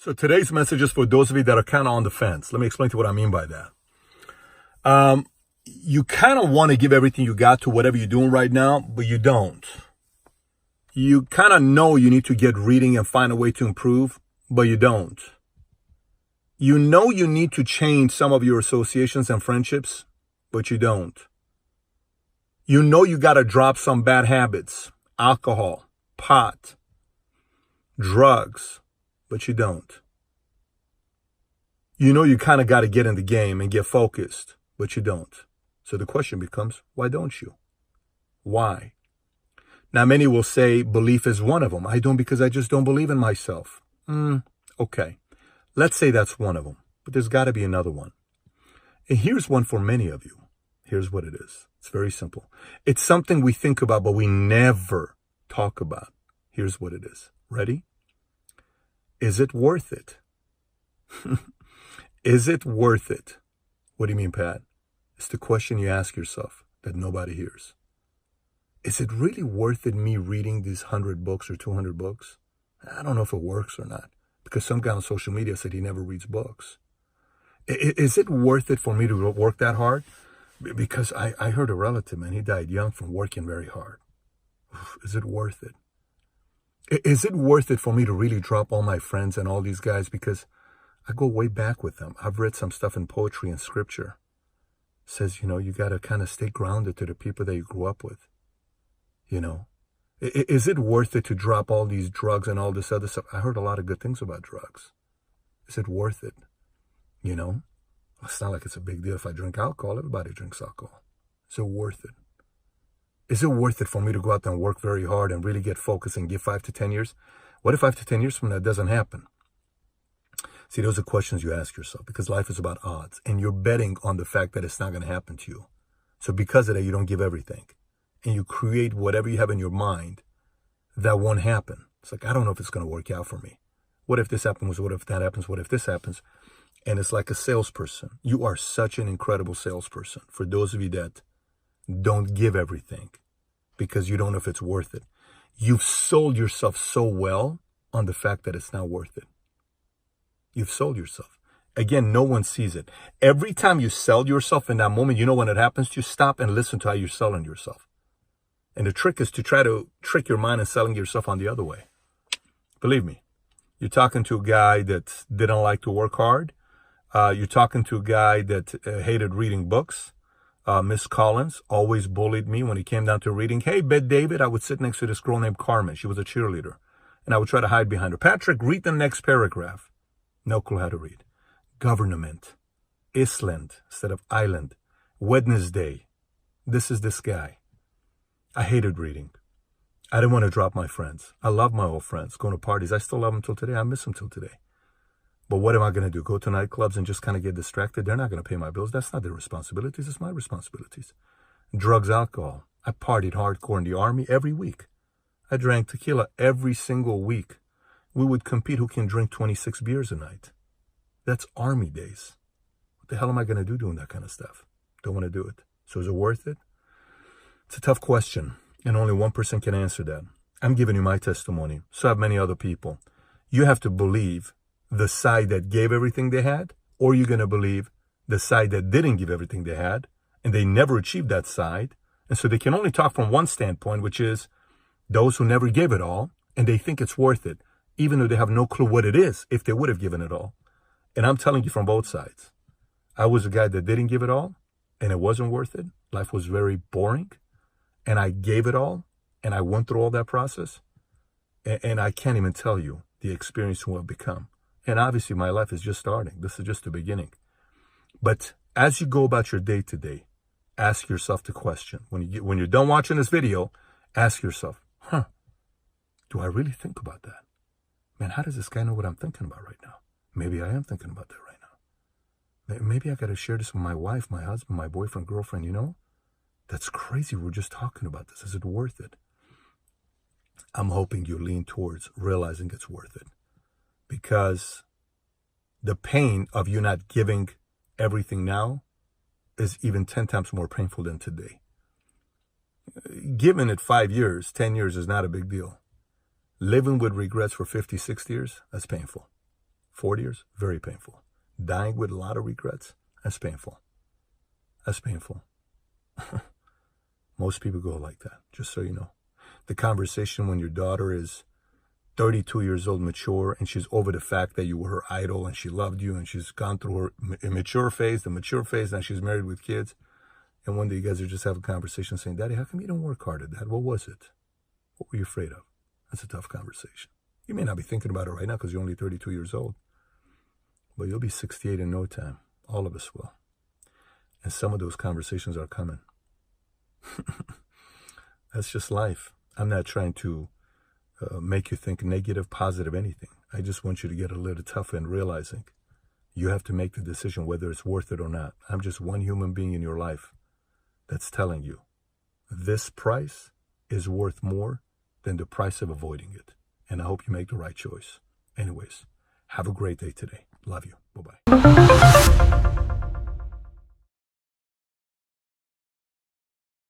So today's message is for those of you that are kind of on the fence. Let me explain to you what I mean by that. You kind of want to give everything you got to whatever you're doing right now, but you don't. You kind of know you need to get reading and find a way to improve, but you don't. You know you need to change some of your associations and friendships, but you don't. You know you got to drop some bad habits, alcohol, pot, drugs, but you don't. You know you kind of got to get in the game and get focused, but you don't. So the question becomes, why don't you? Why? Now, many will say belief is one of them. I don't because I just don't believe in myself. Okay. Let's say that's one of them, but there's got to be another one. And here's one for many of you. Here's what it is. It's very simple. It's something we think about, but we never talk about. Here's what it is. Ready? Is it worth it? Is it worth it? What do you mean, Pat? It's the question you ask yourself that nobody hears. Is it really worth it me reading these 100 books or 200 books? I don't know if it works or not, because some guy on social media said he never reads books. Is it worth it for me to work that hard? Because I heard a relative, man, he died young from working very hard. Is it worth it? Is it worth it for me to really drop all my friends and all these guys? Because I go way back with them. I've read some stuff in poetry and scripture. It says, you got to kind of stay grounded to the people that you grew up with. Is it worth it to drop all these drugs and all this other stuff? I heard a lot of good things about drugs. Is it worth it? It's not like it's a big deal if I drink alcohol. Everybody drinks alcohol. Is it worth it? Is it worth it for me to go out there and work very hard and really get focused and give 5 to 10 years? What if 5 to 10 years from now it doesn't happen? See, those are questions you ask yourself because life is about odds and you're betting on the fact that it's not going to happen to you. So because of that, you don't give everything and you create whatever you have in your mind that won't happen. It's like, I don't know if it's going to work out for me. What if this happens? What if that happens? What if this happens? And it's like a salesperson. You are such an incredible salesperson. For those of you that don't give everything because you don't know if it's worth it. You've sold yourself so well on the fact that it's not worth it. You've sold yourself. Again, no one sees it. Every time you sell yourself in that moment, when it happens to you, stop and listen to how you're selling yourself. And the trick is to try to trick your mind and selling yourself on the other way. Believe me, you're talking to a guy that didn't like to work hard. You're talking to a guy that hated reading books. Miss Collins always bullied me when it came down to reading. Hey, Bet David, I would sit next to this girl named Carmen. She was a cheerleader. And I would try to hide behind her. Patrick, read the next paragraph. No clue how to read. Government. Island instead of island. Wednesday. This is this guy. I hated reading. I didn't want to drop my friends. I love my old friends. Going to parties. I still love them till today. I miss them till today. But what am I going to do? Go to nightclubs and just kind of get distracted? They're not going to pay my bills. That's not their responsibilities. It's my responsibilities. Drugs, alcohol. I partied hardcore in the Army every week. I drank tequila every single week. We would compete who can drink 26 beers a night. That's Army days. What the hell am I going to do doing that kind of stuff? Don't want to do it. So is it worth it? It's a tough question, and only one person can answer that. I'm giving you my testimony. So have many other people. You have to believe the side that gave everything they had, or you're going to believe the side that didn't give everything they had, and they never achieved that side. And so they can only talk from one standpoint, which is those who never gave it all, and they think it's worth it, even though they have no clue what it is if they would have given it all. And I'm telling you from both sides. I was a guy that didn't give it all, and it wasn't worth it. Life was very boring, and I gave it all, and I went through all that process, and I can't even tell you the experience who I've become. And obviously, my life is just starting. This is just the beginning. But as you go about your day to day, ask yourself the question. When you're done watching this video, ask yourself, do I really think about that? Man, how does this guy know what I'm thinking about right now? Maybe I am thinking about that right now. Maybe I got to share this with my wife, my husband, my boyfriend, girlfriend, That's crazy. We're just talking about this. Is it worth it? I'm hoping you lean towards realizing it's worth it. Because the pain of you not giving everything now is even 10 times more painful than today. Giving it 5 years, 10 years is not a big deal. Living with regrets for 50, 60 years, that's painful. 40 years, very painful. Dying with a lot of regrets, that's painful. That's painful. Most people go like that, just so you know. The conversation when your daughter is 32 years old, mature, and she's over the fact that you were her idol and she loved you and she's gone through her immature phase, the mature phase, now she's married with kids. And one day you guys are just having a conversation saying, Daddy, how come you don't work hard at that? What was it? What were you afraid of? That's a tough conversation. You may not be thinking about it right now because you're only 32 years old, but you'll be 68 in no time. All of us will. And some of those conversations are coming. That's just life. I'm not trying to make you think negative, positive, anything. I just want you to get a little tougher and realizing you have to make the decision whether it's worth it or not. I'm just one human being in your life that's telling you this price is worth more than the price of avoiding it. And I hope you make the right choice. Anyways, have a great day today. Love you. Bye-bye.